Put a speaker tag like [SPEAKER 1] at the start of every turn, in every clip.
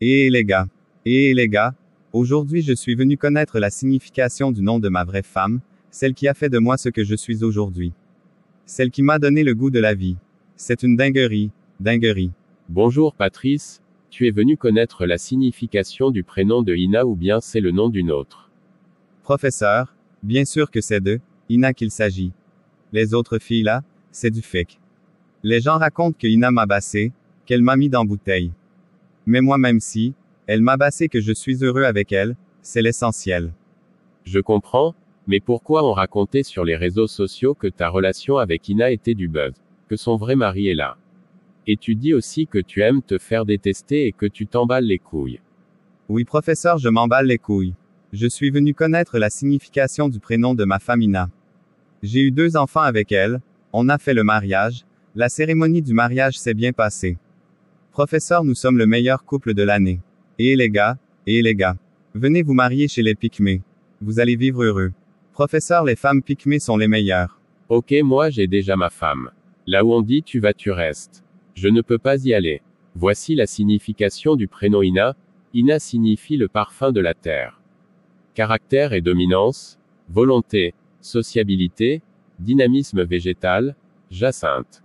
[SPEAKER 1] Les gars. Les gars, aujourd'hui je suis venu connaître la signification du nom de ma vraie femme, celle qui a fait de moi ce que je suis aujourd'hui. Celle qui m'a donné le goût de la vie. C'est une dinguerie, dinguerie.
[SPEAKER 2] Bonjour Patrice, tu es venu connaître la signification du prénom de Ina ou bien c'est le nom d'une autre?
[SPEAKER 1] Professeur, bien sûr que c'est de Ina qu'il s'agit. Les autres filles là, c'est du fake. Les gens racontent que Ina m'a bassé, qu'elle m'a mis dans bouteille. Mais moi même si, elle m'a bassé que je suis heureux avec elle, c'est l'essentiel.
[SPEAKER 2] Je comprends, mais pourquoi on racontait sur les réseaux sociaux que ta relation avec Ina était du buzz, que son vrai mari est là? Et tu dis aussi que tu aimes te faire détester et que tu t'emballes les couilles.
[SPEAKER 1] Oui professeur, je m'emballe les couilles. Je suis venu connaître la signification du prénom de ma femme Ina. J'ai eu 2 enfants avec elle, on a fait le mariage, la cérémonie du mariage s'est bien passée. Professeur, nous sommes le meilleur couple de l'année. Et les gars, venez vous marier chez les Pygmées. Vous allez vivre heureux. Professeur, les femmes Pygmées sont les meilleures.
[SPEAKER 2] Ok, moi j'ai déjà ma femme. Là où on dit tu vas tu restes. Je ne peux pas y aller. Voici la signification du prénom Ina. Ina signifie le parfum de la terre. Caractère et dominance, volonté, sociabilité, dynamisme végétal, jacinthe.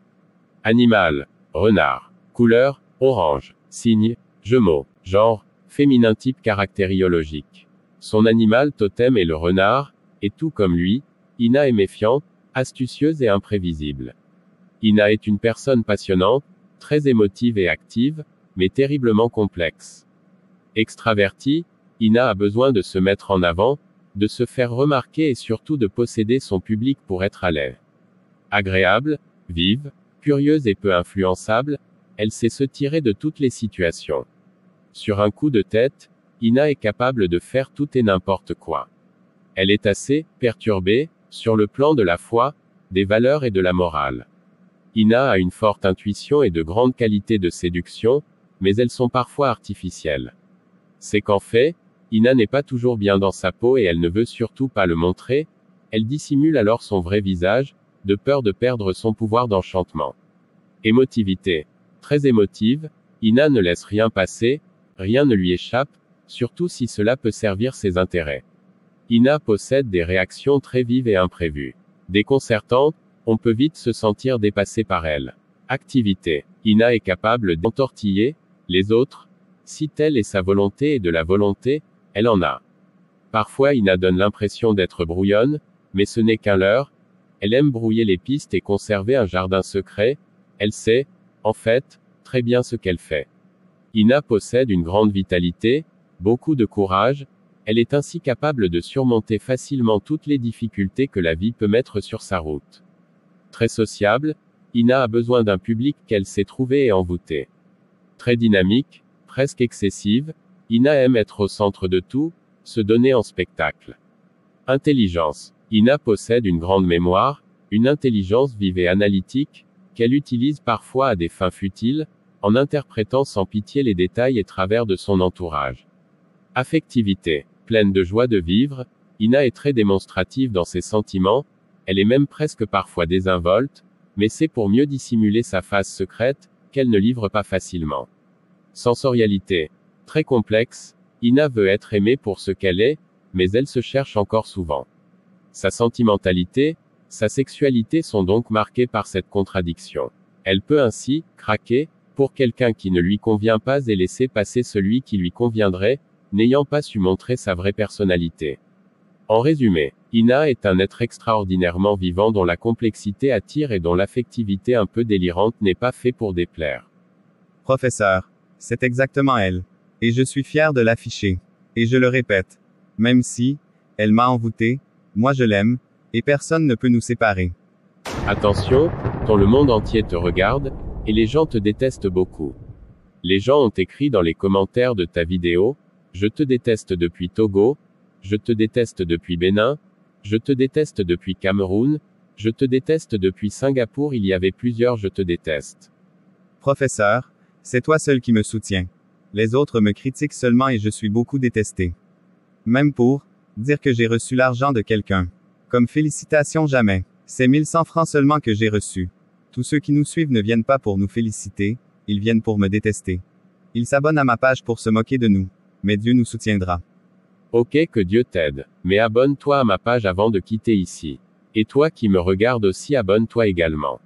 [SPEAKER 2] Animal, renard. Couleur, orange. Signe, Gémeaux. Genre, féminin. Type caractériologique. Son animal totem est le renard, et tout comme lui, Ina est méfiante, astucieuse et imprévisible. Ina est une personne passionnante, très émotive et active, mais terriblement complexe. Extravertie, Ina a besoin de se mettre en avant, de se faire remarquer et surtout de posséder son public pour être à l'aise. Agréable, vive, curieuse et peu influençable, elle sait se tirer de toutes les situations. Sur un coup de tête, Ina est capable de faire tout et n'importe quoi. Elle est assez perturbée, sur le plan de la foi, des valeurs et de la morale. Ina a une forte intuition et de grandes qualités de séduction, mais elles sont parfois artificielles. C'est qu'en fait, Ina n'est pas toujours bien dans sa peau et elle ne veut surtout pas le montrer, elle dissimule alors son vrai visage, de peur de perdre son pouvoir d'enchantement. Émotivité. Très émotive, Ina ne laisse rien passer, rien ne lui échappe, surtout si cela peut servir ses intérêts. Ina possède des réactions très vives et imprévues. Déconcertantes, on peut vite se sentir dépassé par elle. Activité. Ina est capable d'entortiller les autres. Si telle est sa volonté et de la volonté, elle en a. Parfois Ina donne l'impression d'être brouillonne, mais ce n'est qu'un leurre. Elle aime brouiller les pistes et conserver un jardin secret. Elle sait, en fait, très bien ce qu'elle fait. Ina possède une grande vitalité, beaucoup de courage. Elle est ainsi capable de surmonter facilement toutes les difficultés que la vie peut mettre sur sa route. Très sociable, Ina a besoin d'un public qu'elle sait trouver et envoûter. Très dynamique, presque excessive, Ina aime être au centre de tout, se donner en spectacle. Intelligence. Ina possède une grande mémoire, une intelligence vive et analytique, qu'elle utilise parfois à des fins futiles, en interprétant sans pitié les détails et travers de son entourage. Affectivité. Pleine de joie de vivre, Ina est très démonstrative dans ses sentiments, elle est même presque parfois désinvolte, mais c'est pour mieux dissimuler sa face secrète, qu'elle ne livre pas facilement. Sensorialité. Très complexe, Ina veut être aimée pour ce qu'elle est, mais elle se cherche encore souvent. Sa sentimentalité, sa sexualité sont donc marquées par cette contradiction. Elle peut ainsi craquer pour quelqu'un qui ne lui convient pas et laisser passer celui qui lui conviendrait, n'ayant pas su montrer sa vraie personnalité. En résumé, Ina est un être extraordinairement vivant dont la complexité attire et dont l'affectivité un peu délirante n'est pas fait pour déplaire.
[SPEAKER 1] Professeur, c'est exactement elle. Et je suis fier de l'afficher. Et je le répète. Même si, elle m'a envoûté, moi je l'aime, et personne ne peut nous séparer.
[SPEAKER 2] Attention, quand le monde entier te regarde, et les gens te détestent beaucoup. Les gens ont écrit dans les commentaires de ta vidéo, je te déteste depuis Togo, je te déteste depuis Bénin, je te déteste depuis Cameroun, je te déteste depuis Singapour. Il y avait plusieurs je te déteste.
[SPEAKER 1] Professeur, c'est toi seul qui me soutiens. Les autres me critiquent seulement et je suis beaucoup détesté. Même pour dire que j'ai reçu l'argent de quelqu'un. Comme félicitations jamais. C'est 1100 francs seulement que j'ai reçu. Tous ceux qui nous suivent ne viennent pas pour nous féliciter, ils viennent pour me détester. Ils s'abonnent à ma page pour se moquer de nous. Mais Dieu nous soutiendra.
[SPEAKER 2] Ok, que Dieu t'aide. Mais abonne-toi à ma page avant de quitter ici. Et toi qui me regardes aussi, abonne-toi également.